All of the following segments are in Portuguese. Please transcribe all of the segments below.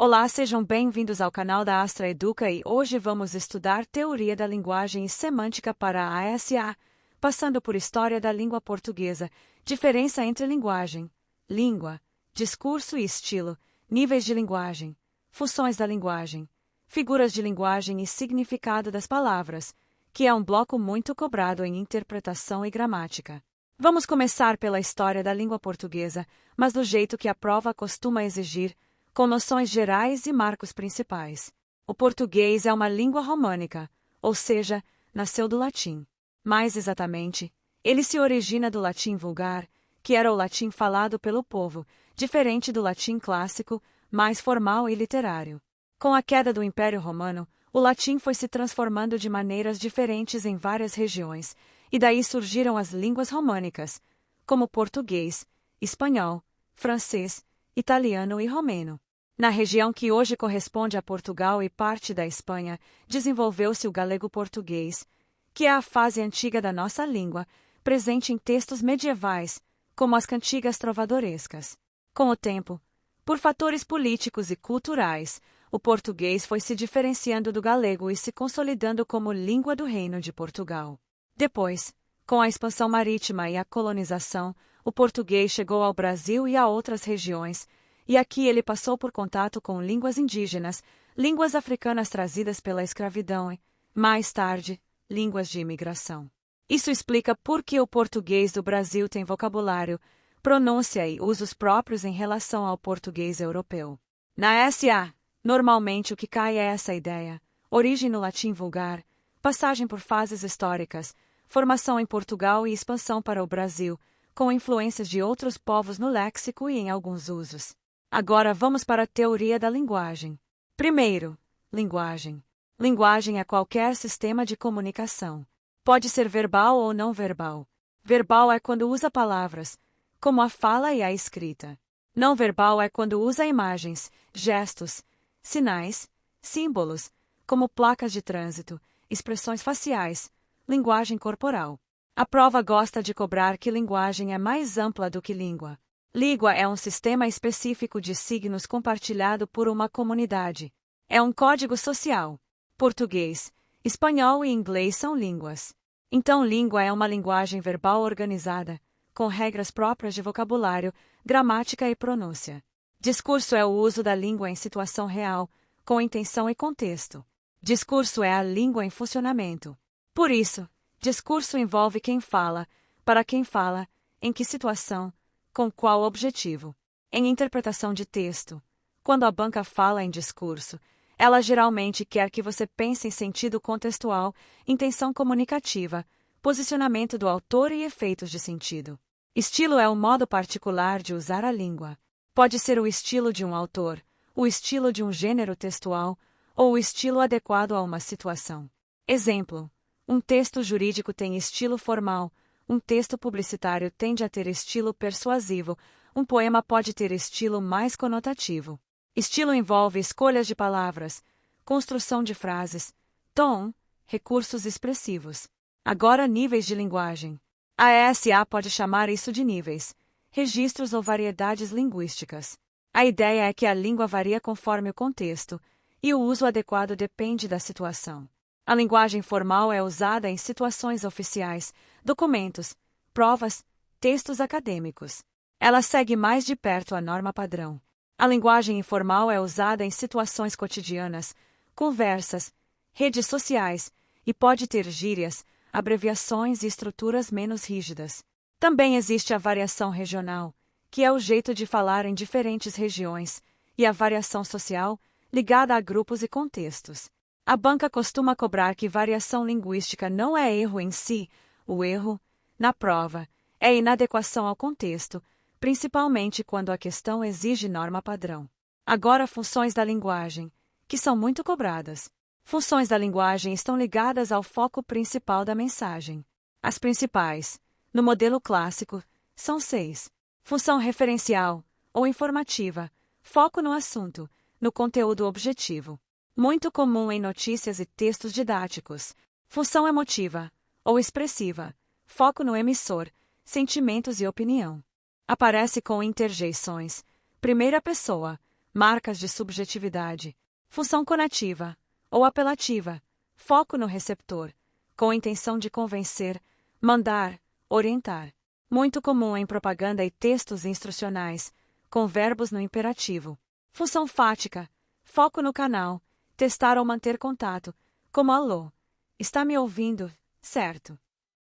Olá, sejam bem-vindos ao canal da Astra Educa e hoje vamos estudar Teoria da Linguagem e Semântica para a ASA, passando por História da Língua Portuguesa, diferença entre linguagem, língua, discurso e estilo, níveis de linguagem, funções da linguagem, figuras de linguagem e significado das palavras, que é um bloco muito cobrado em interpretação e gramática. Vamos começar pela história da língua portuguesa, mas do jeito que a prova costuma exigir, com noções gerais e marcos principais. O português é uma língua românica, ou seja, nasceu do latim. Mais exatamente, ele se origina do latim vulgar, que era o latim falado pelo povo, diferente do latim clássico, mais formal e literário. Com a queda do Império Romano, o latim foi se transformando de maneiras diferentes em várias regiões, e daí surgiram as línguas românicas, como português, espanhol, francês, italiano e romeno. Na região que hoje corresponde a Portugal e parte da Espanha, desenvolveu-se o galego-português, que é a fase antiga da nossa língua, presente em textos medievais, como as cantigas trovadorescas. Com o tempo, por fatores políticos e culturais, o português foi se diferenciando do galego e se consolidando como língua do Reino de Portugal. Depois, com a expansão marítima e a colonização, o português chegou ao Brasil e a outras regiões, e aqui ele passou por contato com línguas indígenas, línguas africanas trazidas pela escravidão e, mais tarde, línguas de imigração. Isso explica por que o português do Brasil tem vocabulário, pronúncia e usos próprios em relação ao português europeu. Na SA, normalmente o que cai é essa ideia: origem no latim vulgar, passagem por fases históricas, formação em Portugal e expansão para o Brasil, com influências de outros povos no léxico e em alguns usos. Agora vamos para a teoria da linguagem. Primeiro, linguagem. Linguagem é qualquer sistema de comunicação. Pode ser verbal ou não verbal. Verbal é quando usa palavras, como a fala e a escrita. Não verbal é quando usa imagens, gestos, sinais, símbolos, como placas de trânsito, expressões faciais, linguagem corporal. A prova gosta de cobrar que linguagem é mais ampla do que língua. Língua é um sistema específico de signos compartilhado por uma comunidade. É um código social. Português, espanhol e inglês são línguas. Então, língua é uma linguagem verbal organizada, com regras próprias de vocabulário, gramática e pronúncia. Discurso é o uso da língua em situação real, com intenção e contexto. Discurso é a língua em funcionamento. Por isso, discurso envolve quem fala, para quem fala, em que situação, com qual objetivo. Em interpretação de texto, quando a banca fala em discurso, ela geralmente quer que você pense em sentido contextual, intenção comunicativa, posicionamento do autor e efeitos de sentido. Estilo é um modo particular de usar a língua. Pode ser o estilo de um autor, o estilo de um gênero textual, ou o estilo adequado a uma situação. Exemplo: um texto jurídico tem estilo formal, um texto publicitário tende a ter estilo persuasivo, um poema pode ter estilo mais conotativo. Estilo envolve escolhas de palavras, construção de frases, tom, recursos expressivos. Agora, níveis de linguagem. A ESA pode chamar isso de níveis, registros ou variedades linguísticas. A ideia é que a língua varia conforme o contexto, e o uso adequado depende da situação. A linguagem formal é usada em situações oficiais, documentos, provas, textos acadêmicos. Ela segue mais de perto a norma padrão. A linguagem informal é usada em situações cotidianas, conversas, redes sociais, e pode ter gírias, abreviações e estruturas menos rígidas. Também existe a variação regional, que é o jeito de falar em diferentes regiões, e a variação social, ligada a grupos e contextos. A banca costuma cobrar que variação linguística não é erro em si. O erro, na prova, é inadequação ao contexto, principalmente quando a questão exige norma padrão. Agora, funções da linguagem, que são muito cobradas. Funções da linguagem estão ligadas ao foco principal da mensagem. As principais, no modelo clássico, são 6. Função referencial, ou informativa, foco no assunto, no conteúdo objetivo. Muito comum em notícias e textos didáticos. Função emotiva, ou expressiva, foco no emissor, sentimentos e opinião. Aparece com interjeições, primeira pessoa, Marcas de subjetividade. Função conativa ou apelativa. Foco no receptor, com a intenção de convencer, mandar, orientar. Muito comum em propaganda e textos instrucionais, com verbos no imperativo. Função fática. Foco no canal, testar ou manter contato, como alô. Está me ouvindo? Certo.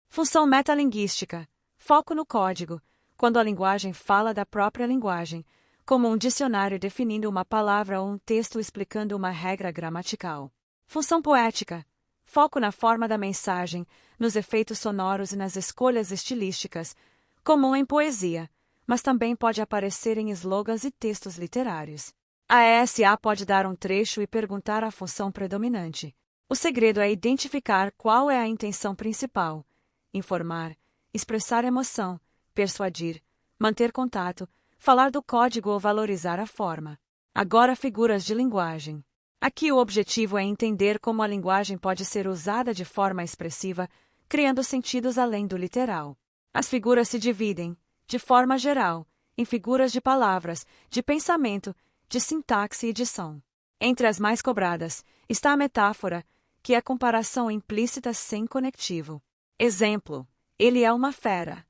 Função metalinguística. Foco no código, quando a linguagem fala da própria linguagem, como um dicionário definindo uma palavra ou um texto explicando uma regra gramatical. Função poética. Foco na forma da mensagem, nos efeitos sonoros e nas escolhas estilísticas, comum em poesia, mas também pode aparecer em slogans e textos literários. A ESA pode dar um trecho e perguntar a função predominante. O segredo é identificar qual é a intenção principal: informar, expressar emoção, persuadir, manter contato, falar do código ou valorizar a forma. Agora, figuras de linguagem. Aqui o objetivo é entender como a linguagem pode ser usada de forma expressiva, criando sentidos além do literal. As figuras se dividem, de forma geral, em figuras de palavras, de pensamento, de sintaxe e de som. Entre as mais cobradas está a metáfora, que é a comparação implícita sem conectivo. Exemplo: ele é uma fera.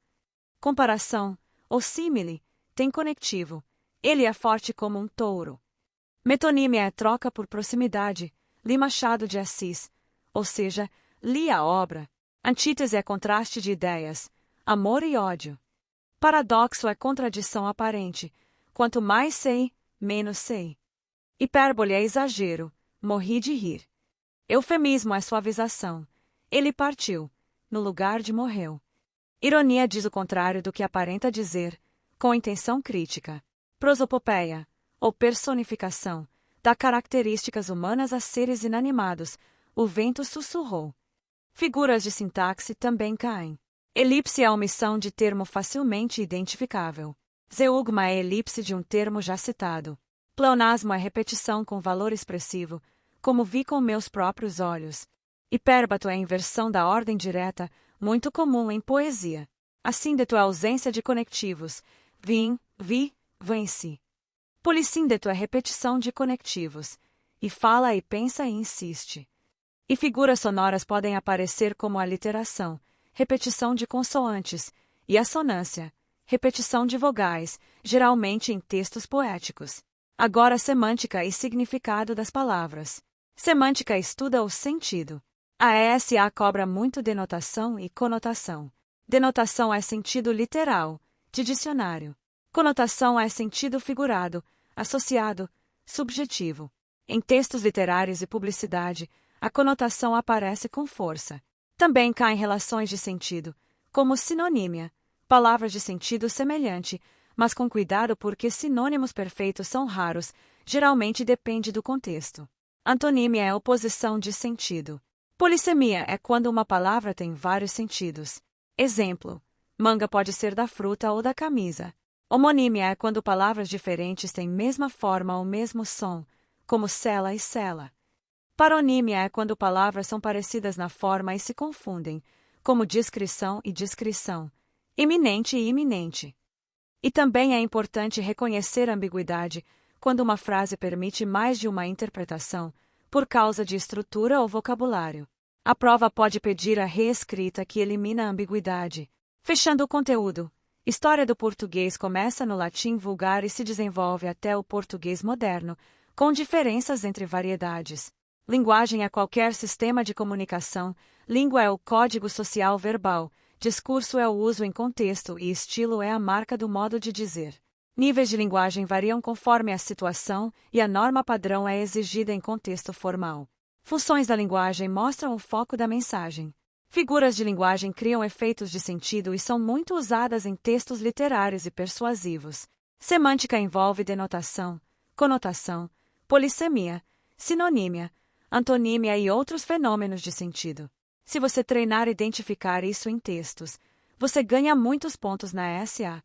Comparação, ou símile, tem conectivo. Ele é forte como um touro. Metonímia é troca por proximidade. Li Machado de Assis, ou seja, li a obra. Antítese é contraste de ideias, amor e ódio. Paradoxo é contradição aparente. Quanto mais sei, menos sei. Hipérbole é exagero. Morri de rir. Eufemismo é suavização. Ele partiu, no lugar de morreu. Ironia diz o contrário do que aparenta dizer, com intenção crítica. Prosopopeia, ou personificação, dá características humanas a seres inanimados. O vento sussurrou. Figuras de sintaxe também caem. Elipse é a omissão de termo facilmente identificável. Zeugma é elipse de um termo já citado. Pleonasmo é repetição com valor expressivo, como vi com meus próprios olhos. Hipérbato é a inversão da ordem direta, muito comum em poesia. Assíndeto é a ausência de conectivos. Vim, vi, venci. Polissíndeto é repetição de conectivos. E fala e pensa e insiste. E figuras sonoras podem aparecer como a literação, repetição de consoantes, e a sonância, repetição de vogais, geralmente em textos poéticos. Agora, semântica e significado das palavras. Semântica estuda o sentido. A ESA cobra muito denotação e conotação. Denotação é sentido literal, de dicionário. Conotação é sentido figurado, associado, subjetivo. Em textos literários e publicidade, a conotação aparece com força. Também caem relações de sentido, como sinonímia, palavras de sentido semelhante, mas com cuidado porque sinônimos perfeitos são raros, geralmente depende do contexto. Antonímia é oposição de sentido. Polissemia é quando uma palavra tem vários sentidos. Exemplo: manga pode ser da fruta ou da camisa. Homonímia é quando palavras diferentes têm mesma forma ou mesmo som, como cela e cela. Paronímia é quando palavras são parecidas na forma e se confundem, como discrição e discrição, iminente e iminente. E também é importante reconhecer a ambiguidade quando uma frase permite mais de uma interpretação, por causa de estrutura ou vocabulário. A prova pode pedir a reescrita que elimina a ambiguidade. Fechando o conteúdo. História do português começa no latim vulgar e se desenvolve até o português moderno, com diferenças entre variedades. Linguagem é qualquer sistema de comunicação, língua é o código social verbal, discurso é o uso em contexto e estilo é a marca do modo de dizer. Níveis de linguagem variam conforme a situação e a norma padrão é exigida em contexto formal. Funções da linguagem mostram o foco da mensagem. Figuras de linguagem criam efeitos de sentido e são muito usadas em textos literários e persuasivos. Semântica envolve denotação, conotação, polissemia, sinonímia, antonímia e outros fenômenos de sentido. Se você treinar e identificar isso em textos, você ganha muitos pontos na ESA.